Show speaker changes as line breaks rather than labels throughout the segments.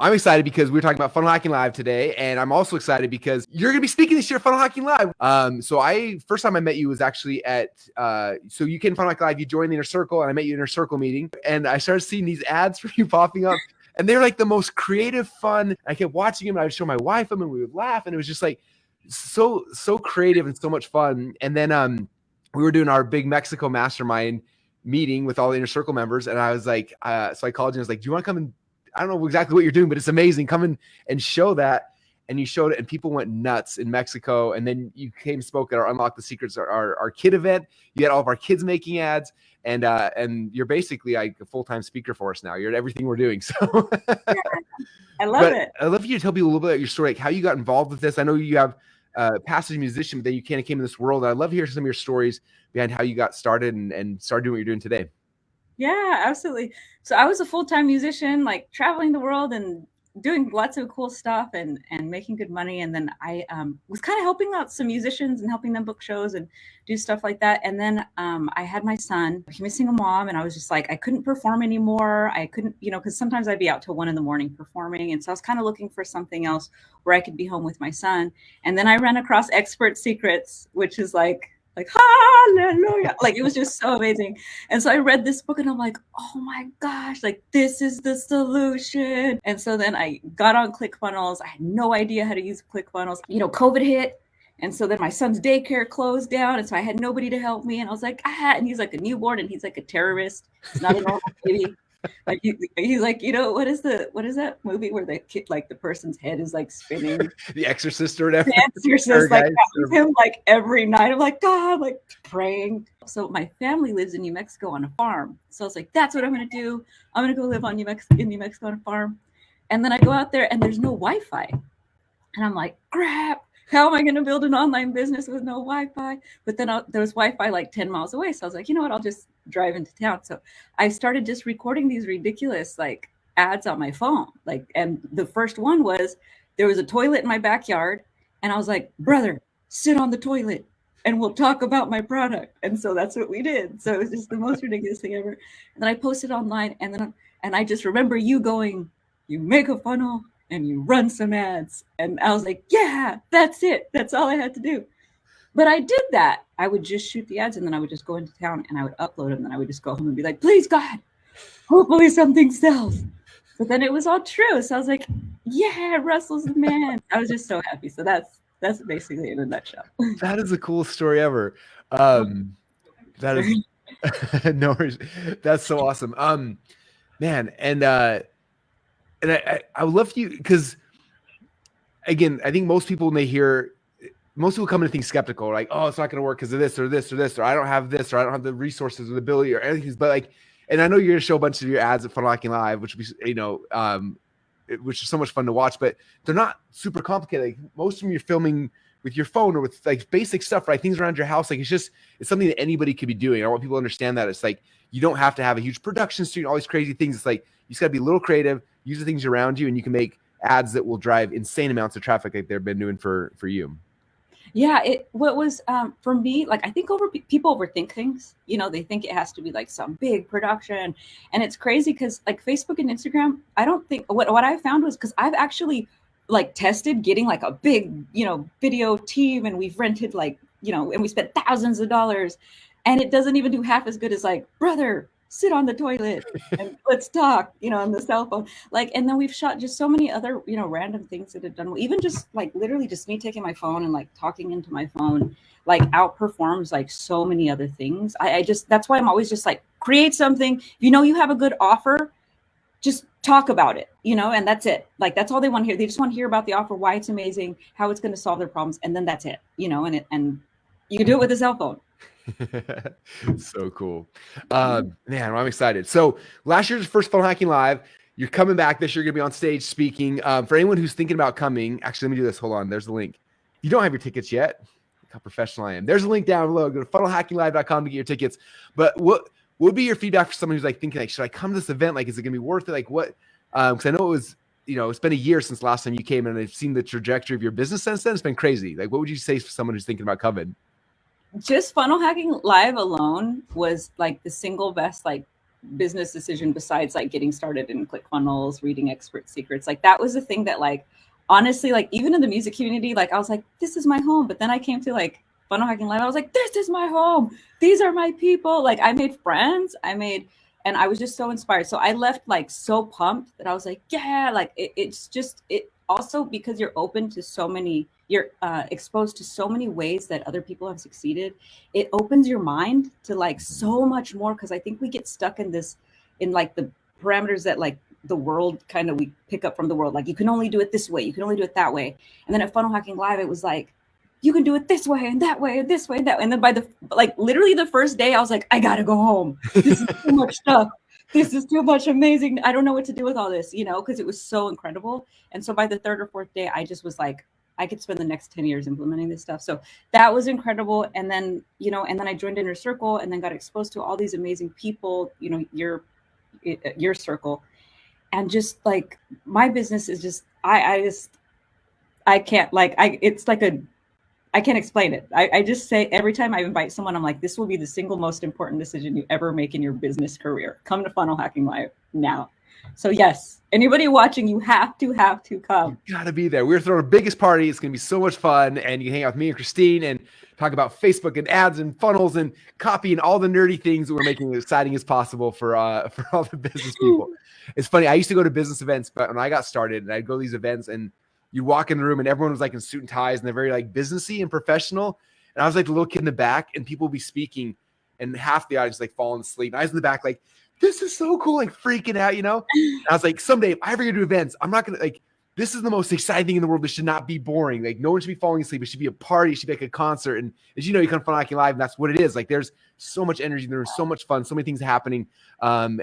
I'm excited because we're talking about Funnel Hacking Live today, and I'm also excited because you're going to be speaking this year at Funnel Hacking Live. First time I met you was actually at, so you came to Funnel Hacking Live, you joined the Inner Circle, and I met you in Inner Circle meeting, and I started seeing these ads for you popping up, and they're like the most creative, fun. I kept watching them, and I would show my wife them, and we would laugh, and it was just like so creative and so much fun. And then we were doing our big Mexico mastermind meeting with all the Inner Circle members, and I was like, so I called you and I was like, do you want to come and, I don't know exactly what you're doing, but it's amazing. Come in and show that. And you showed it, and people went nuts in Mexico. And then you came, spoke at our Unlock the Secrets, our kid event. You had all of our kids making ads, and you're basically like a full-time speaker for us now. You're at everything we're doing. So
I love it.
I love you to tell people a little bit about your story, like how you got involved with this. I know you have past as a musician, but then you kind of came in this world. I'd love to hear some of your stories behind how you got started and started doing what you're doing today.
Yeah, absolutely. So I was a full-time musician, like traveling the world and doing lots of cool stuff and making good money. And then I was kind of helping out some musicians and helping them book shows and do stuff like that. And then I had my son, he was single mom, and I was just like, I couldn't perform anymore. I couldn't, because sometimes I'd be out till 1 a.m. performing. And so I was kind of looking for something else where I could be home with my son. And then I ran across Expert Secrets, which is like hallelujah, like it was just so amazing. And so I read this book and I'm like, oh my gosh, like this is the solution. And so then I got on ClickFunnels. I had no idea how to use ClickFunnels. COVID hit, and so then my son's daycare closed down, and so I had nobody to help me. And I was like, and he's like a newborn, and he's like a terrorist. He's not a normal baby. Like he's like, what is that movie where the kid, like the person's head is like spinning?
The Exorcist or whatever.
The Exorcist, like that was him, like every night. I'm like, God, like praying. So my family lives in New Mexico on a farm. So I was like, that's what I'm gonna do. I'm gonna go live in New Mexico on a farm. And then I go out there and there's no Wi-Fi. And I'm like, crap. How am I going to build an online business with no Wi-Fi? But then there was Wi-Fi like 10 miles away. So I was like, you know what? I'll just drive into town. So I started just recording these ridiculous like ads on my phone. And the first one was, there was a toilet in my backyard. And I was like, brother, sit on the toilet and we'll talk about my product. And so that's what we did. So it was just the most ridiculous thing ever. And then I posted online, and I just remember you going, you make a funnel and you run some ads. And I was like, yeah, that's it. That's all I had to do. But I did that. I would just shoot the ads, and then I would just go into town and I would upload them. And then I would just go home and be like, please God, hopefully something sells. But then it was all true. So I was like, yeah, Russell's the man. I was just so happy. So that's basically in a nutshell.
That is the coolest story ever. That is no worries. That's so awesome. Man. And I would love you, because again, I think most people come in and think skeptical, like, oh, it's not going to work because of this or this or this, or I don't have this, or I don't have the resources or the ability or anything. But like, and I know you're going to show a bunch of your ads at Funnel Hacking Live, which would be, which is so much fun to watch, but they're not super complicated. Like most of them you're filming with your phone or with like basic stuff, right? Things around your house. Like it's something that anybody could be doing. I want people to understand that it's like, you don't have to have a huge production studio, all these crazy things. It's like, you just got to be a little creative, use the things around you, and you can make ads that will drive insane amounts of traffic like they've been doing for you.
Yeah, what was for me, like I think people overthink things. They think it has to be like some big production, and it's crazy because like Facebook and Instagram, I don't think what I found was, because I've actually like tested getting like a big video team, and we've rented like and we spent thousands of dollars, and it doesn't even do half as good as like, brother, sit on the toilet and let's talk, on the cell phone. Like, and then we've shot just so many other, random things that have done, even just like literally just me taking my phone and like talking into my phone, like outperforms like so many other things. That's why I'm always just like, create something, if you have a good offer, just talk about it, and that's it. Like, that's all they want to hear. They just want to hear about the offer, why it's amazing, how it's going to solve their problems. And then that's it, and you can do it with a cell phone.
So cool. Man, I'm excited. So last year's first Funnel Hacking Live, you're coming back this year. You're gonna be on stage speaking. For anyone who's thinking about coming, actually, let me do this. Hold on. There's the link. If you don't have your tickets yet, look how professional I am. There's a link down below. Go to funnelhackinglive.com to get your tickets. But what would be your feedback for someone who's like thinking, like, should I come to this event? Like, is it gonna be worth it? Like, what? Because I know it was, it's been a year since last time you came, and I've seen the trajectory of your business since then. It's been crazy. Like, what would you say for someone who's thinking about coming?
Just Funnel Hacking Live alone was like the single best like business decision besides like getting started in ClickFunnels, reading expert secrets. Like that was the thing that like, honestly, like even in the music community, like I was like, this is my home. But then I came to like Funnel Hacking Live. I was like, this is my home. These are my people. Like I made friends. And I was just so inspired. So I left like so pumped that I was like, yeah, like it's just, it also because you're open to so many, you're exposed to so many ways that other people have succeeded. It opens your mind to like so much more. Cause I think we get stuck in this, in like the parameters that like the world kind of, we pick up from the world. Like you can only do it this way. You can only do it that way. And then at Funnel Hacking Live, it was like, you can do it this way and that way and this way and that way. And then by the, like literally the first day I was like, I gotta go home. This is too much stuff. This is too much amazing. I don't know what to do with all this, you know, because it was so incredible. And so by the third or fourth day, I just was like, I could spend the next 10 years implementing this stuff. So that was incredible. And then, you know, and then I joined Inner Circle and then got exposed to all these amazing people, you know, your circle. And just like my business is just, I can't like, it's like I can't explain it. I just say every time I invite someone, I'm like, this will be the single most important decision you ever make in your business career. Come to Funnel Hacking Live now. So yes, anybody watching, you have to come.
You gotta be there. We're throwing the biggest party. It's gonna be so much fun. And you can hang out with me and Kristine and talk about Facebook and ads and funnels and copy and all the nerdy things that we're making as exciting as possible for all the business people. It's funny. I used to go to business events, but when I got started and I'd go to these events and you walk in the room and everyone was like in suit and ties and they're very like businessy and professional. And I was like the little kid in the back and people would be speaking and half the audience like falling asleep. And I was in the back like, this is so cool, like freaking out, you know? And I was like, someday if I ever go to events, I'm not going to like, this is the most exciting thing in the world. This should not be boring. Like no one should be falling asleep. It should be a party. It should be like a concert. And as you know, you come to Funnel Hacking Live and that's what it is. Like there's so much energy. There's so much fun, so many things happening. And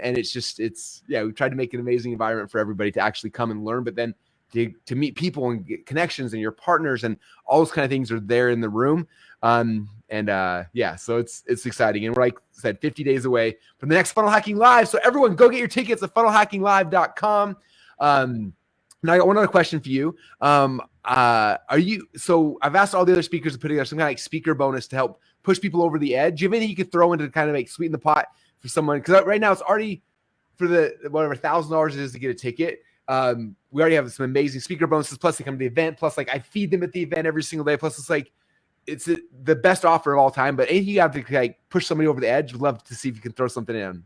yeah, we tried to make an amazing environment for everybody to actually come and learn, but then to meet people and get connections and your partners and all those kind of things are there in the room. Yeah, so it's exciting. And we're like I said, 50 days away from the next Funnel Hacking Live. So everyone go get your tickets at funnelhackinglive.com. Now I got one other question for you. So I've asked all the other speakers to put together some kind of like speaker bonus to help push people over the edge. Do you have anything you could throw in to kind of like sweeten the pot for someone? Because right now it's already for the whatever $1,000 it is to get a ticket. We already have some amazing speaker bonuses. Plus they come to the event. Plus like I feed them at the event every single day. Plus it's like, it's the best offer of all time, but anything you have to like push somebody over the edge, would love to see if you can throw something in.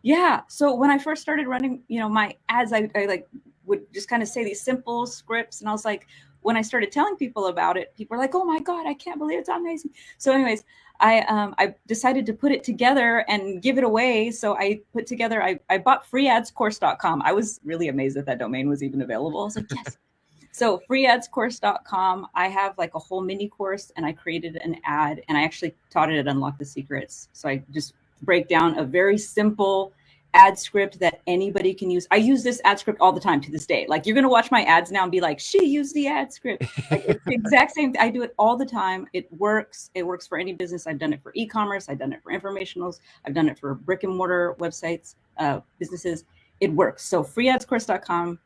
Yeah. So when I first started running, you know, my ads, I like would just kind of say these simple scripts. And I was like, when I started telling people about it, people were like, oh my God, I can't believe it's amazing. So anyways, I decided to put it together and give it away. So I put together, I bought freeadscourse.com. I was really amazed that domain was even available. I was like, yes. So freeadscourse.com, I have like a whole mini course and I created an ad and I actually taught it at Unlock the Secrets. So I just break down a very simple ad script that anybody can use. I use this ad script all the time to this day. Like you're going to watch my ads now and be like, she used the ad script. Like it's the exact same. I do it all the time. It works. It works for any business. I've done it for e-commerce. I've done it for informationals. I've done it for brick and mortar websites, businesses. It works. So freeadscourse.com.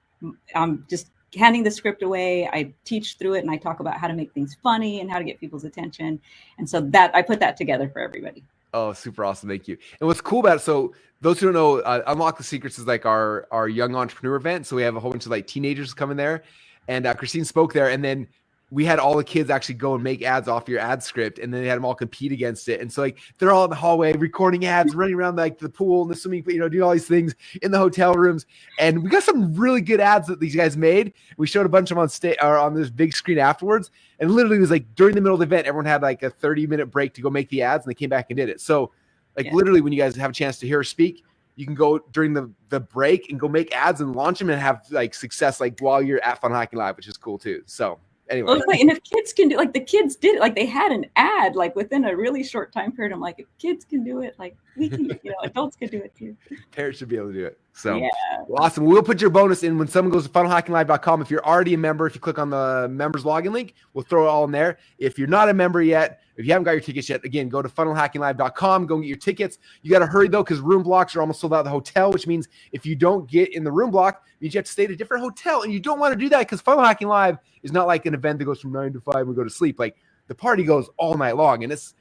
I'm just handing the script away. I teach through it and I talk about how to make things funny and how to get people's attention. And so that I put that together for everybody.
Oh, super awesome. Thank you. And what's cool about it, so those who don't know, Unlock the Secrets is like our young entrepreneur event. So we have a whole bunch of like teenagers coming there and Kristine spoke there. And then we had all the kids actually go and make ads off your ad script and then they had them all compete against it. And so like, they're all in the hallway recording ads, running around like the pool and the swimming pool, you know, doing all these things in the hotel rooms. And we got some really good ads that these guys made. We showed a bunch of them on stage or on this big screen afterwards. And literally it was like during the middle of the event, everyone had like a 30-minute break to go make the ads and they came back and did it. So like literally when you guys have a chance to hear her speak, you can go during the break and go make ads and launch them and have like success like while you're at Funnel Hacking Live, which is cool too. So anyway.
Well, and if kids can do, like the kids did it, like they had an ad like within a really short time period. I'm like, if kids can do it, like we can, you know, adults can do it too.
Parents should be able to do it. So well, awesome. We'll put your bonus in when someone goes to funnelhackinglive.com. If you're already a member, if you click on the members login link, we'll throw it all in there. If you're not a member yet, if you haven't got your tickets yet, again, go to funnelhackinglive.com, go and get your tickets. You got to hurry though, because room blocks are almost sold out of the hotel, which means if you don't get in the room block, it means you have to stay at a different hotel. And you don't want to do that because Funnel Hacking Live is not like an event that goes from 9 to 5 and we go to sleep. Like the party goes all night long. And it's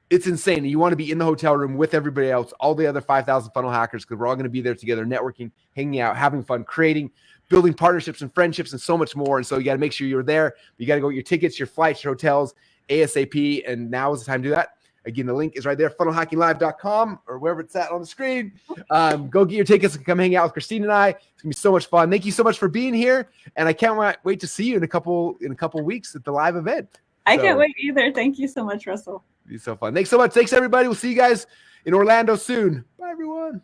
it's insane. You want to be in the hotel room with everybody else, all the other 5,000 funnel hackers, because we're all going to be there together, networking, hanging out, having fun, creating, building partnerships and friendships and so much more. And so you got to make sure you're there. You got to go get your tickets, your flights, your hotels, ASAP. And now is the time to do that. Again, the link is right there, funnelhackinglive.com or wherever it's at on the screen. Go get your tickets and come hang out with Kristine and I. It's gonna be so much fun. Thank you so much for being here, and I can't wait to see you in a couple weeks at the live event.
I can't wait either. Thank you so much, Russell.
It'll be so fun. Thanks so much. Thanks everybody. We'll see you guys in Orlando soon. Bye everyone.